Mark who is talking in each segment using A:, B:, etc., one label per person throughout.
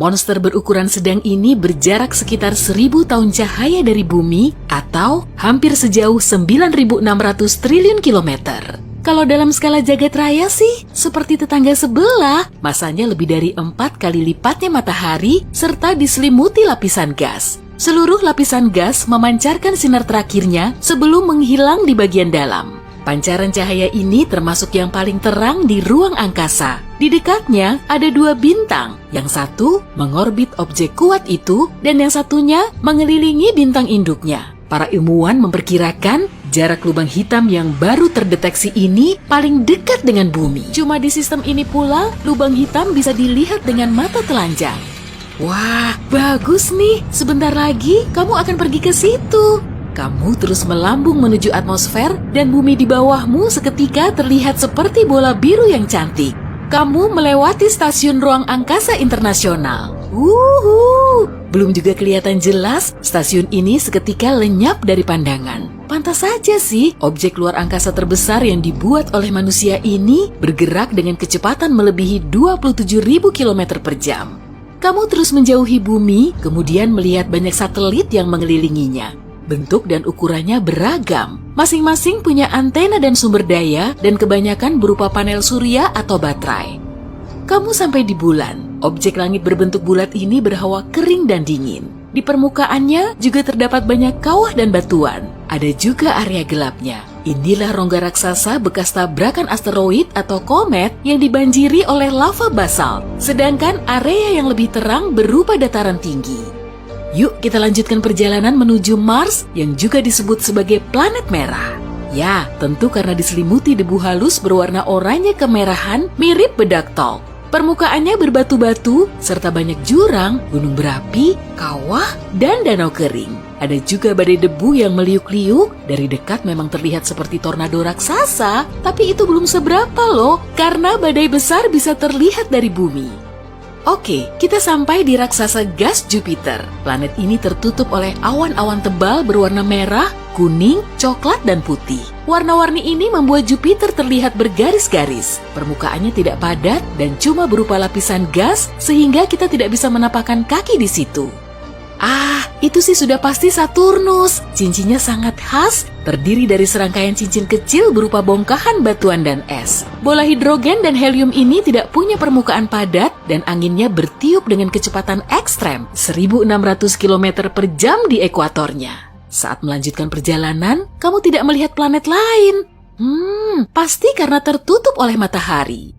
A: Monster berukuran sedang ini berjarak sekitar 1000 tahun cahaya dari bumi atau hampir sejauh 9.600 triliun kilometer. Kalau dalam skala jagat raya sih, seperti tetangga sebelah, masanya lebih dari 4 kali lipatnya matahari serta diselimuti lapisan gas. Seluruh lapisan gas memancarkan sinar terakhirnya sebelum menghilang di bagian dalam. Pancaran cahaya ini termasuk yang paling terang di ruang angkasa. Di dekatnya ada 2 bintang, yang satu mengorbit objek kuat itu dan yang satunya mengelilingi bintang induknya. Para ilmuwan memperkirakan jarak lubang hitam yang baru terdeteksi ini paling dekat dengan bumi. Cuma di sistem ini pula, lubang hitam bisa dilihat dengan mata telanjang. Wah, bagus nih. Sebentar lagi kamu akan pergi ke situ. Kamu terus melambung menuju atmosfer dan bumi di bawahmu seketika terlihat seperti bola biru yang cantik. Kamu melewati stasiun ruang angkasa internasional. Belum juga kelihatan jelas, stasiun ini seketika lenyap dari pandangan. Pantas saja sih, objek luar angkasa terbesar yang dibuat oleh manusia ini bergerak dengan kecepatan melebihi 27.000 km per jam. Kamu terus menjauhi bumi, kemudian melihat banyak satelit yang mengelilinginya. Bentuk dan ukurannya beragam. Masing-masing punya antena dan sumber daya dan kebanyakan berupa panel surya atau baterai. Kamu sampai di bulan. Objek langit berbentuk bulat ini berhawa kering dan dingin. Di permukaannya juga terdapat banyak kawah dan batuan. Ada juga area gelapnya. Inilah rongga raksasa bekas tabrakan asteroid atau komet yang dibanjiri oleh lava basalt. Sedangkan area yang lebih terang berupa dataran tinggi. Yuk kita lanjutkan perjalanan menuju Mars yang juga disebut sebagai planet merah. Ya, tentu karena diselimuti debu halus berwarna oranye kemerahan mirip bedak talk. Permukaannya berbatu-batu, serta banyak jurang, gunung berapi, kawah, dan danau kering. Ada juga badai debu yang meliuk-liuk, dari dekat memang terlihat seperti tornado raksasa, tapi itu belum seberapa loh, karena badai besar bisa terlihat dari bumi. Oke, kita sampai di raksasa gas Jupiter. Planet ini tertutup oleh awan-awan tebal berwarna merah, kuning, coklat, dan putih. Warna-warni ini membuat Jupiter terlihat bergaris-garis. Permukaannya tidak padat dan cuma berupa lapisan gas, sehingga kita tidak bisa menapakkan kaki di situ. Itu sih sudah pasti Saturnus. Cincinnya sangat khas, terdiri dari serangkaian cincin kecil berupa bongkahan batuan dan es. Bola hidrogen dan helium ini tidak punya permukaan padat dan anginnya bertiup dengan kecepatan ekstrem, 1.600 km per jam di ekuatornya. Saat melanjutkan perjalanan, kamu tidak melihat planet lain. Pasti karena tertutup oleh matahari.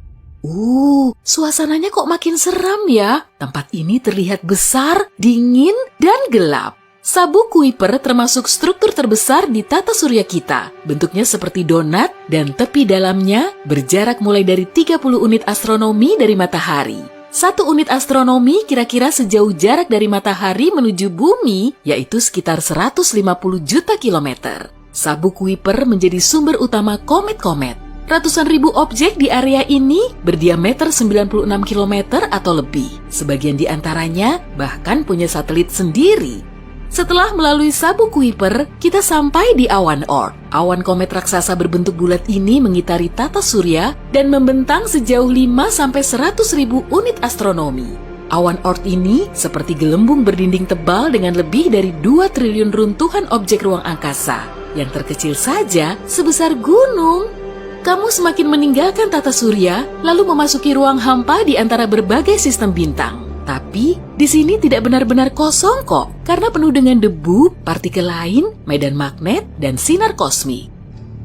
A: Suasananya kok makin seram ya. Tempat ini terlihat besar, dingin, dan gelap. Sabuk Kuiper termasuk struktur terbesar di tata surya kita. Bentuknya seperti donat dan tepi dalamnya berjarak mulai dari 30 unit astronomi dari matahari. 1 unit astronomi kira-kira sejauh jarak dari matahari menuju bumi, yaitu sekitar 150 juta kilometer. Sabuk Kuiper menjadi sumber utama komet-komet. Ratusan ribu objek di area ini berdiameter 96 km atau lebih. Sebagian di antaranya bahkan punya satelit sendiri. Setelah melalui sabuk Kuiper, kita sampai di awan Oort. Awan komet raksasa berbentuk bulat ini mengitari tata surya dan membentang sejauh 5-100 ribu unit astronomi. Awan Oort ini seperti gelembung berdinding tebal dengan lebih dari 2 triliun runtuhan objek ruang angkasa. Yang terkecil saja sebesar gunung. Kamu semakin meninggalkan tata surya, lalu memasuki ruang hampa di antara berbagai sistem bintang. Tapi, di sini tidak benar-benar kosong kok, karena penuh dengan debu, partikel lain, medan magnet, dan sinar kosmik.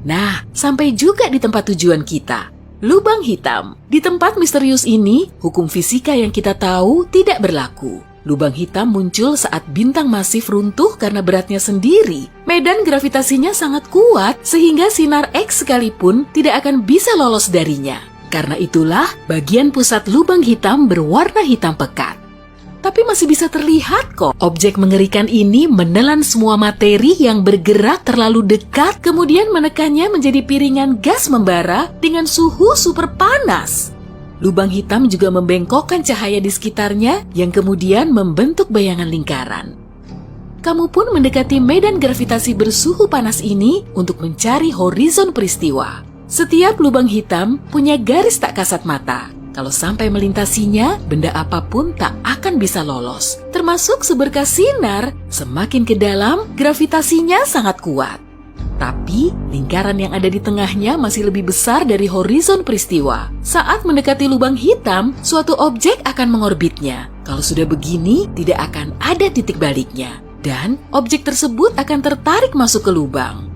A: Nah, sampai juga di tempat tujuan kita, lubang hitam. Di tempat misterius ini, hukum fisika yang kita tahu tidak berlaku. Lubang hitam muncul saat bintang masif runtuh karena beratnya sendiri. Medan gravitasinya sangat kuat sehingga sinar X sekalipun tidak akan bisa lolos darinya. Karena itulah bagian pusat lubang hitam berwarna hitam pekat. Tapi masih bisa terlihat kok. Objek mengerikan ini menelan semua materi yang bergerak terlalu dekat kemudian menekannya menjadi piringan gas membara dengan suhu super panas. Lubang hitam juga membengkokkan cahaya di sekitarnya yang kemudian membentuk bayangan lingkaran. Kamu pun mendekati medan gravitasi bersuhu panas ini untuk mencari horizon peristiwa. Setiap lubang hitam punya garis tak kasat mata. Kalau sampai melintasinya, benda apapun tak akan bisa lolos. Termasuk seberkas sinar, semakin ke dalam, gravitasinya sangat kuat. Tapi, lingkaran yang ada di tengahnya masih lebih besar dari horizon peristiwa. Saat mendekati lubang hitam, suatu objek akan mengorbitnya. Kalau sudah begini, tidak akan ada titik baliknya. Dan, objek tersebut akan tertarik masuk ke lubang.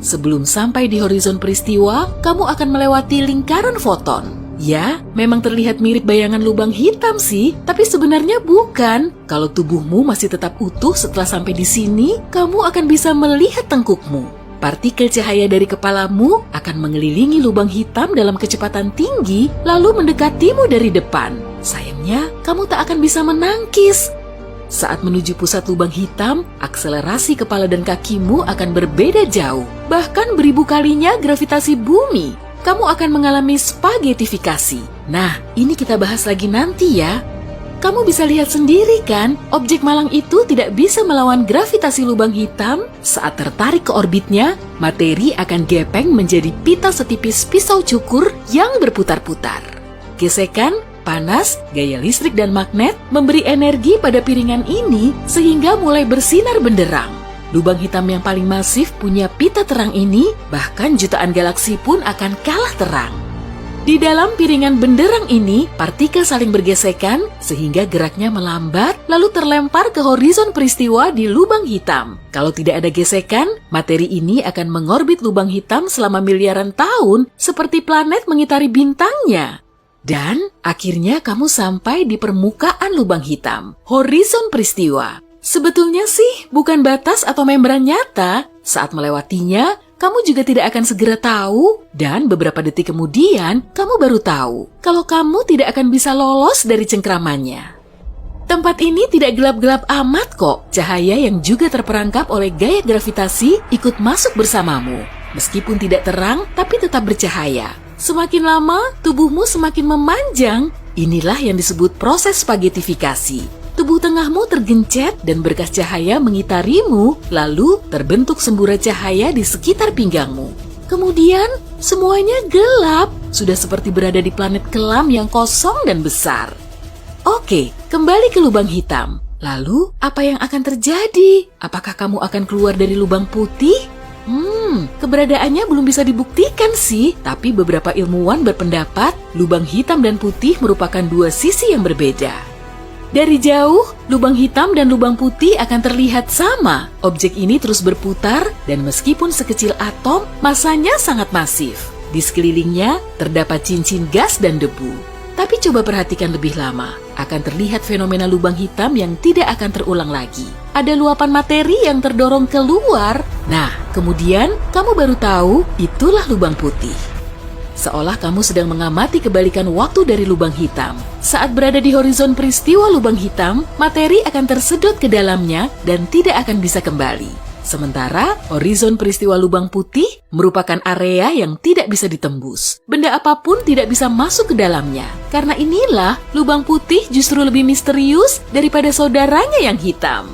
A: Sebelum sampai di horizon peristiwa, kamu akan melewati lingkaran foton. Ya, memang terlihat mirip bayangan lubang hitam sih, tapi sebenarnya bukan. Kalau tubuhmu masih tetap utuh setelah sampai di sini, kamu akan bisa melihat tengkukmu. Partikel cahaya dari kepalamu akan mengelilingi lubang hitam dalam kecepatan tinggi, lalu mendekatimu dari depan. Sayangnya, kamu tak akan bisa menangkis. Saat menuju pusat lubang hitam, akselerasi kepala dan kakimu akan berbeda jauh. Bahkan beribu kalinya gravitasi bumi. Kamu akan mengalami spagetifikasi. Nah, ini kita bahas lagi nanti ya. Kamu bisa lihat sendiri kan, objek malang itu tidak bisa melawan gravitasi lubang hitam. Saat tertarik ke orbitnya, materi akan gepeng menjadi pita setipis pisau cukur yang berputar-putar. Gesekan, panas, gaya listrik dan magnet memberi energi pada piringan ini sehingga mulai bersinar benderang. Lubang hitam yang paling masif punya pita terang ini, bahkan jutaan galaksi pun akan kalah terang. Di dalam piringan benderang ini, partikel saling bergesekan sehingga geraknya melambat lalu terlempar ke horizon peristiwa di lubang hitam. Kalau tidak ada gesekan, materi ini akan mengorbit lubang hitam selama miliaran tahun seperti planet mengitari bintangnya. Dan akhirnya kamu sampai di permukaan lubang hitam, horizon peristiwa. Sebetulnya sih bukan batas atau membran nyata. Saat melewatinya, kamu juga tidak akan segera tahu, dan beberapa detik kemudian, kamu baru tahu kalau kamu tidak akan bisa lolos dari cengkramannya. Tempat ini tidak gelap-gelap amat kok. Cahaya yang juga terperangkap oleh gaya gravitasi ikut masuk bersamamu. Meskipun tidak terang, tapi tetap bercahaya. Semakin lama, tubuhmu semakin memanjang. Inilah yang disebut proses spagetifikasi. Tubuh tengahmu tergencet dan berkas cahaya mengitarimu, lalu terbentuk semburat cahaya di sekitar pinggangmu. Kemudian, semuanya gelap, sudah seperti berada di planet kelam yang kosong dan besar. Oke, kembali ke lubang hitam. Lalu, apa yang akan terjadi? Apakah kamu akan keluar dari lubang putih? Keberadaannya belum bisa dibuktikan sih, tapi beberapa ilmuwan berpendapat lubang hitam dan putih merupakan dua sisi yang berbeda. Dari jauh, lubang hitam dan lubang putih akan terlihat sama. Objek ini terus berputar dan meskipun sekecil atom, masanya sangat masif. Di sekelilingnya terdapat cincin gas dan debu. Tapi coba perhatikan lebih lama, akan terlihat fenomena lubang hitam yang tidak akan terulang lagi. Ada luapan materi yang terdorong keluar. Nah, kemudian kamu baru tahu itulah lubang putih. Seolah kamu sedang mengamati kebalikan waktu dari lubang hitam. Saat berada di horizon peristiwa lubang hitam, materi akan tersedot ke dalamnya dan tidak akan bisa kembali. Sementara, horizon peristiwa lubang putih merupakan area yang tidak bisa ditembus. Benda apapun tidak bisa masuk ke dalamnya. Karena inilah, lubang putih justru lebih misterius daripada saudaranya yang hitam.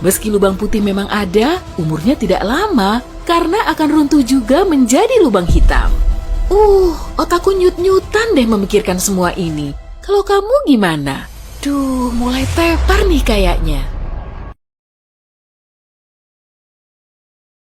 A: Meski lubang putih memang ada, umurnya tidak lama, karena akan runtuh juga menjadi lubang hitam. Otakku nyut-nyutan deh memikirkan semua ini. Kalau kamu gimana? Mulai tepar nih kayaknya.